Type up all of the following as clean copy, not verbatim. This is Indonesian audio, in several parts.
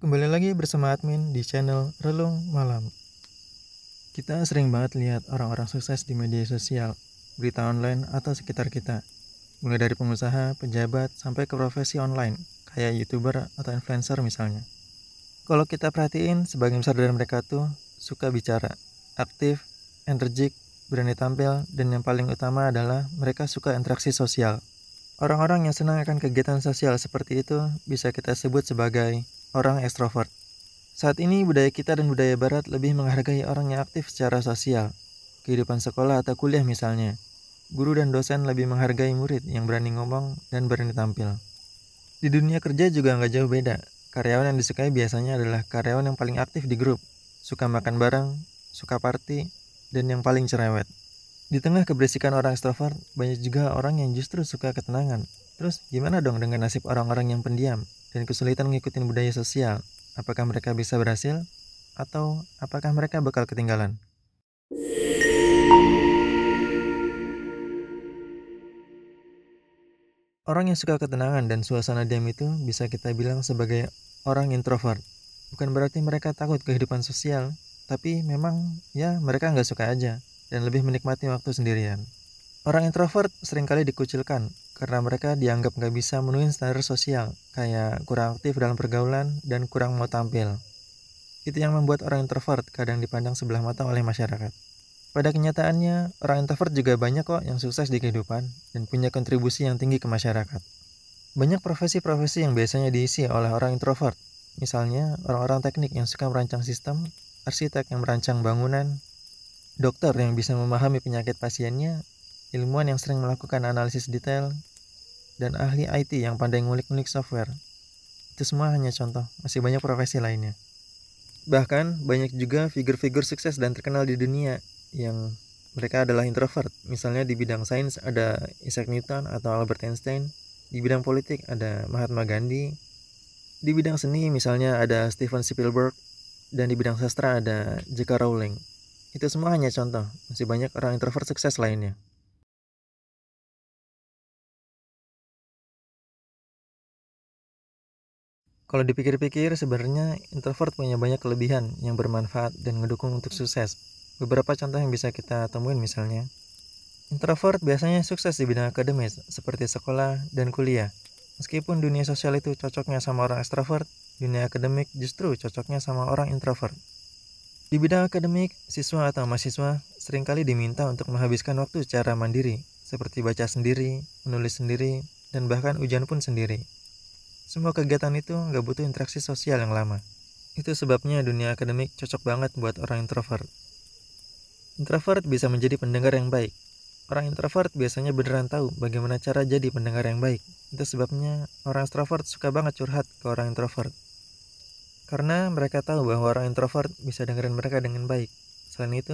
Kembali lagi bersama admin di channel Relung Malam. Kita sering banget lihat orang-orang sukses di media sosial, berita online atau sekitar kita. Mulai dari pengusaha, pejabat, sampai ke profesi online, kayak YouTuber atau influencer misalnya. Kalau kita perhatiin, sebagian besar dari mereka tuh suka bicara, aktif, energik, berani tampil, dan yang paling utama adalah mereka suka interaksi sosial. Orang-orang yang senang akan kegiatan sosial seperti itu bisa kita sebut sebagai orang ekstrovert. Saat ini budaya kita dan budaya barat lebih menghargai orang yang aktif secara sosial. Kehidupan sekolah atau kuliah misalnya. Guru dan dosen lebih menghargai murid yang berani ngomong dan berani tampil. Di dunia kerja juga nggak jauh beda. Karyawan yang disukai biasanya adalah karyawan yang paling aktif di grup. Suka makan bareng, suka party, dan yang paling cerewet. Di tengah keberisikan orang ekstrovert, banyak juga orang yang justru suka ketenangan. Terus gimana dong dengan nasib orang-orang yang pendiam dan kesulitan ngikutin budaya sosial? Apakah mereka bisa berhasil? Atau apakah mereka bakal ketinggalan? Orang yang suka ketenangan dan suasana diam itu bisa kita bilang sebagai orang introvert. Bukan berarti mereka takut kehidupan sosial, tapi memang ya mereka nggak suka aja dan lebih menikmati waktu sendirian. Orang introvert seringkali dikucilkan karena mereka dianggap nggak bisa memenuhi standar sosial, kayak kurang aktif dalam pergaulan dan kurang mau tampil. Itu yang membuat orang introvert kadang dipandang sebelah mata oleh masyarakat. Pada kenyataannya, orang introvert juga banyak kok yang sukses di kehidupan dan punya kontribusi yang tinggi ke masyarakat. Banyak profesi-profesi yang biasanya diisi oleh orang introvert. Misalnya, orang-orang teknik yang suka merancang sistem, arsitek yang merancang bangunan, dokter yang bisa memahami penyakit pasiennya, ilmuwan yang sering melakukan analisis detail, dan ahli IT yang pandai ngulik-ngulik software. Itu semua hanya contoh, masih banyak profesi lainnya. Bahkan, banyak juga figur-figur sukses dan terkenal di dunia yang mereka adalah introvert. Misalnya di bidang sains ada Isaac Newton atau Albert Einstein, di bidang politik ada Mahatma Gandhi, di bidang seni misalnya ada Steven Spielberg, dan di bidang sastra ada J.K. Rowling. Itu semua hanya contoh, masih banyak orang introvert sukses lainnya. Kalau dipikir-pikir, sebenarnya introvert punya banyak kelebihan yang bermanfaat dan mendukung untuk sukses. Beberapa contoh yang bisa kita temuin misalnya, introvert biasanya sukses di bidang akademis, seperti sekolah dan kuliah. Meskipun dunia sosial itu cocoknya sama orang ekstrovert, dunia akademik justru cocoknya sama orang introvert. Di bidang akademik, siswa atau mahasiswa seringkali diminta untuk menghabiskan waktu secara mandiri, seperti baca sendiri, menulis sendiri, dan bahkan ujian pun sendiri. Semua kegiatan itu nggak butuh interaksi sosial yang lama. Itu sebabnya dunia akademik cocok banget buat orang introvert. Introvert bisa menjadi pendengar yang baik. Orang introvert biasanya beneran tahu bagaimana cara jadi pendengar yang baik. Itu sebabnya orang extrovert suka banget curhat ke orang introvert. Karena mereka tahu bahwa orang introvert bisa dengerin mereka dengan baik. Selain itu,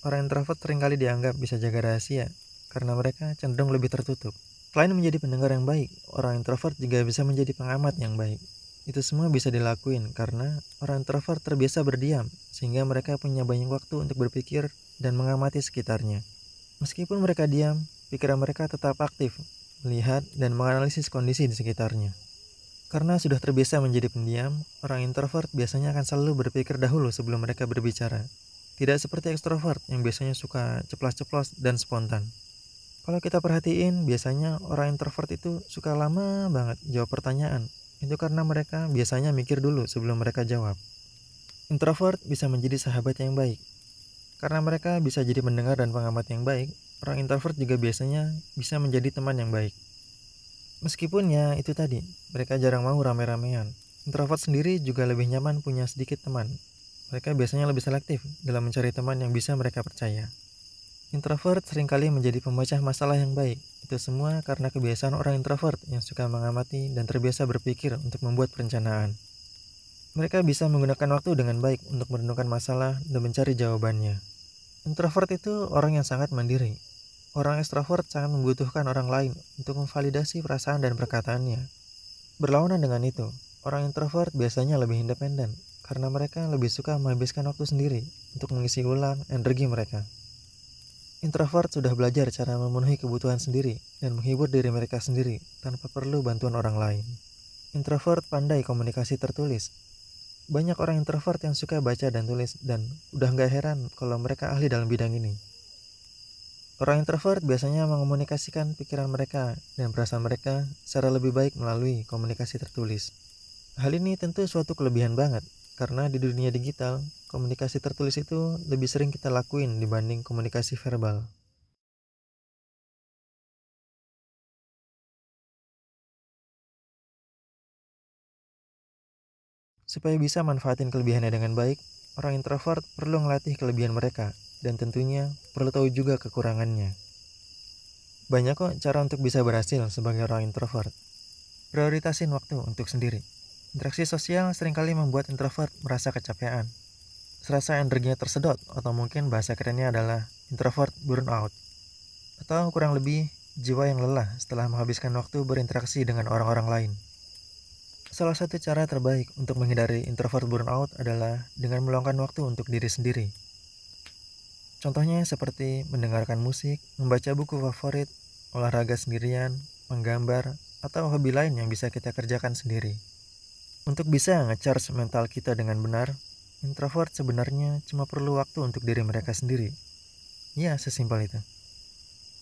orang introvert seringkali dianggap bisa jaga rahasia, karena mereka cenderung lebih tertutup. Selain menjadi pendengar yang baik, orang introvert juga bisa menjadi pengamat yang baik. Itu semua bisa dilakuin karena orang introvert terbiasa berdiam, sehingga mereka punya banyak waktu untuk berpikir dan mengamati sekitarnya. Meskipun mereka diam, pikiran mereka tetap aktif, melihat dan menganalisis kondisi di sekitarnya. Karena sudah terbiasa menjadi pendiam, orang introvert biasanya akan selalu berpikir dahulu sebelum mereka berbicara. Tidak seperti ekstrovert yang biasanya suka ceplas-ceplos dan spontan. Kalau kita perhatiin, biasanya orang introvert itu suka lama banget jawab pertanyaan. Itu karena mereka biasanya mikir dulu sebelum mereka jawab. Introvert bisa menjadi sahabat yang baik. Karena mereka bisa jadi pendengar dan pengamat yang baik, orang introvert juga biasanya bisa menjadi teman yang baik. Meskipun ya itu tadi, mereka jarang mau rame-ramean. Introvert sendiri juga lebih nyaman punya sedikit teman. Mereka biasanya lebih selektif dalam mencari teman yang bisa mereka percaya. Introvert seringkali menjadi pemecah masalah yang baik. Itu semua karena kebiasaan orang introvert yang suka mengamati dan terbiasa berpikir untuk membuat perencanaan. Mereka bisa menggunakan waktu dengan baik untuk merenungkan masalah dan mencari jawabannya. Introvert itu orang yang sangat mandiri. Orang ekstrovert sangat membutuhkan orang lain untuk memvalidasi perasaan dan perkataannya. Berlawanan dengan itu, orang introvert biasanya lebih independen karena mereka lebih suka menghabiskan waktu sendiri untuk mengisi ulang energi mereka. Introvert sudah belajar cara memenuhi kebutuhan sendiri dan menghibur diri mereka sendiri tanpa perlu bantuan orang lain. Introvert pandai komunikasi tertulis. Banyak orang introvert yang suka baca dan tulis, dan udah gak heran kalau mereka ahli dalam bidang ini. Orang introvert biasanya mengomunikasikan pikiran mereka dan perasaan mereka secara lebih baik melalui komunikasi tertulis. Hal ini tentu suatu kelebihan banget, karena di dunia digital, komunikasi tertulis itu lebih sering kita lakuin dibanding komunikasi verbal. Supaya bisa manfaatin kelebihannya dengan baik, orang introvert perlu ngelatih kelebihan mereka, dan tentunya perlu tahu juga kekurangannya. Banyak kok cara untuk bisa berhasil sebagai orang introvert. Prioritasin waktu untuk sendiri. Interaksi sosial seringkali membuat introvert merasa kecapean, serasa energinya tersedot, atau mungkin bahasa kerennya adalah introvert burnout, atau kurang lebih jiwa yang lelah setelah menghabiskan waktu berinteraksi dengan orang-orang lain. Salah satu cara terbaik untuk menghindari introvert burnout adalah dengan meluangkan waktu untuk diri sendiri. Contohnya seperti mendengarkan musik, membaca buku favorit, olahraga sendirian, menggambar, atau hobi lain yang bisa kita kerjakan sendiri. Untuk bisa nge-charge mental kita dengan benar, introvert sebenarnya cuma perlu waktu untuk diri mereka sendiri. Ya, sesimpel itu.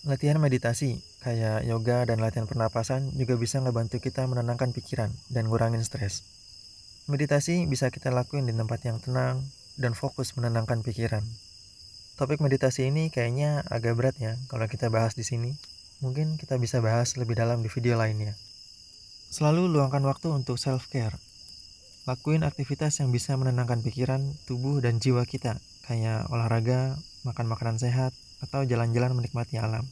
Latihan meditasi, kayak yoga dan latihan pernapasan juga bisa ngebantu kita menenangkan pikiran dan ngurangin stres. Meditasi bisa kita lakuin di tempat yang tenang dan fokus menenangkan pikiran. Topik meditasi ini kayaknya agak berat ya kalau kita bahas di sini. Mungkin kita bisa bahas lebih dalam di video lainnya. Selalu luangkan waktu untuk self-care. Lakuin aktivitas yang bisa menenangkan pikiran, tubuh, dan jiwa kita, kayak olahraga, makan makanan sehat, atau jalan-jalan menikmati alam.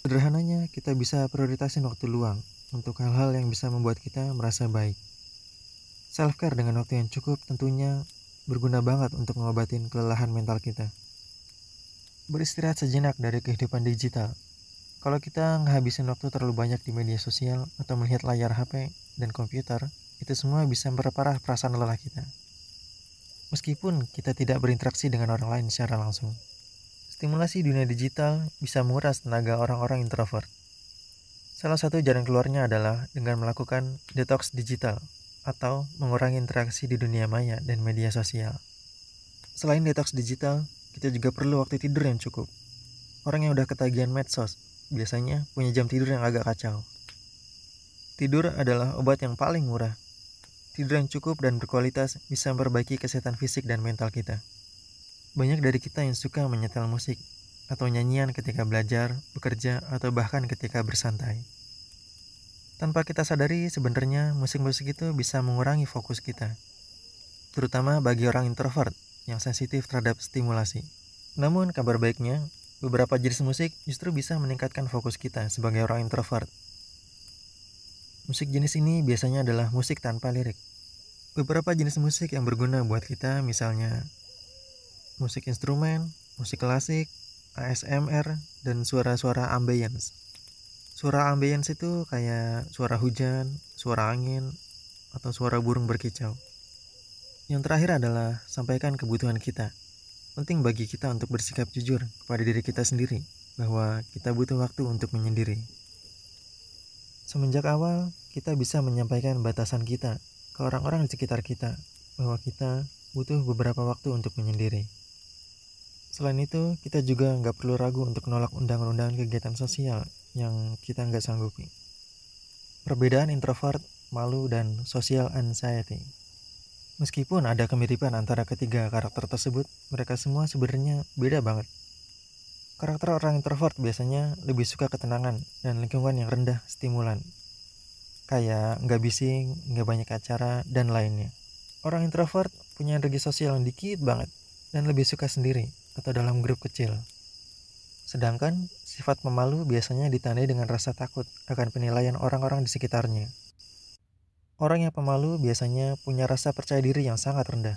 Sederhananya, kita bisa prioritasin waktu luang untuk hal-hal yang bisa membuat kita merasa baik. Self-care dengan waktu yang cukup tentunya berguna banget untuk mengobatin kelelahan mental kita. Beristirahat sejenak dari kehidupan digital. Kalau kita ngehabisin waktu terlalu banyak di media sosial atau melihat layar HP dan komputer, itu semua bisa memperparah perasaan lelah kita. Meskipun kita tidak berinteraksi dengan orang lain secara langsung. Stimulasi dunia digital bisa menguras tenaga orang-orang introvert. Salah satu jalan keluarnya adalah dengan melakukan detox digital atau mengurangi interaksi di dunia maya dan media sosial. Selain detox digital, kita juga perlu waktu tidur yang cukup. Orang yang udah ketagihan medsos biasanya punya jam tidur yang agak kacau. Tidur adalah obat yang paling murah. Tidur yang cukup dan berkualitas bisa memperbaiki kesehatan fisik dan mental kita. Banyak dari kita yang suka menyetel musik atau nyanyian ketika belajar, bekerja, atau bahkan ketika bersantai. Tanpa kita sadari, sebenarnya musik-musik itu bisa mengurangi fokus kita, terutama bagi orang introvert yang sensitif terhadap stimulasi. Namun kabar baiknya, beberapa jenis musik justru bisa meningkatkan fokus kita sebagai orang introvert. Musik jenis ini biasanya adalah musik tanpa lirik. Beberapa jenis musik yang berguna buat kita misalnya musik instrumen, musik klasik, ASMR, dan suara-suara ambience. Suara ambience itu kayak suara hujan, suara angin, atau suara burung berkicau. Yang terakhir adalah sampaikan kebutuhan kita. Penting bagi kita untuk bersikap jujur kepada diri kita sendiri, bahwa kita butuh waktu untuk menyendiri. Semenjak awal, kita bisa menyampaikan batasan kita ke orang-orang di sekitar kita, bahwa kita butuh beberapa waktu untuk menyendiri. Selain itu, kita juga nggak perlu ragu untuk menolak undangan-undangan kegiatan sosial yang kita nggak sanggupi. Perbedaan introvert, malu, dan social anxiety. Meskipun ada kemiripan antara ketiga karakter tersebut, mereka semua sebenarnya beda banget. Karakter orang introvert biasanya lebih suka ketenangan dan lingkungan yang rendah stimulan. Kayak nggak bising, nggak banyak acara, dan lainnya. Orang introvert punya energi sosial yang dikit banget dan lebih suka sendiri atau dalam grup kecil. Sedangkan sifat pemalu biasanya ditandai dengan rasa takut akan penilaian orang-orang di sekitarnya. Orang yang pemalu biasanya punya rasa percaya diri yang sangat rendah.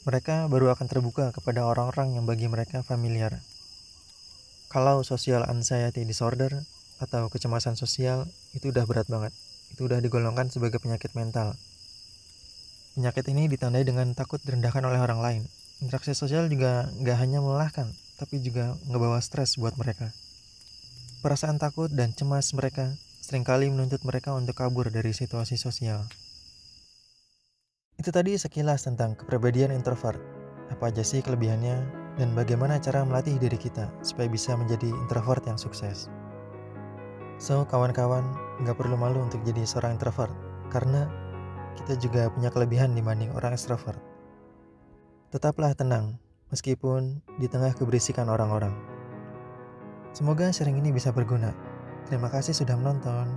Mereka baru akan terbuka kepada orang-orang yang bagi mereka familiar. Kalau social anxiety disorder atau kecemasan sosial itu udah berat banget. Itu udah digolongkan sebagai penyakit mental. Penyakit ini ditandai dengan takut direndahkan oleh orang lain. Interaksi sosial juga nggak hanya melelahkan, tapi juga ngebawa stres buat mereka. Perasaan takut dan cemas mereka seringkali menuntut mereka untuk kabur dari situasi sosial. Itu tadi sekilas tentang kepribadian introvert. Apa aja sih kelebihannya, dan bagaimana cara melatih diri kita supaya bisa menjadi introvert yang sukses. So, kawan-kawan, nggak perlu malu untuk jadi seorang introvert, karena kita juga punya kelebihan dibanding orang extrovert. Tetaplah tenang, meskipun di tengah keberisikan orang-orang. Semoga sharing ini bisa berguna. Terima kasih sudah menonton.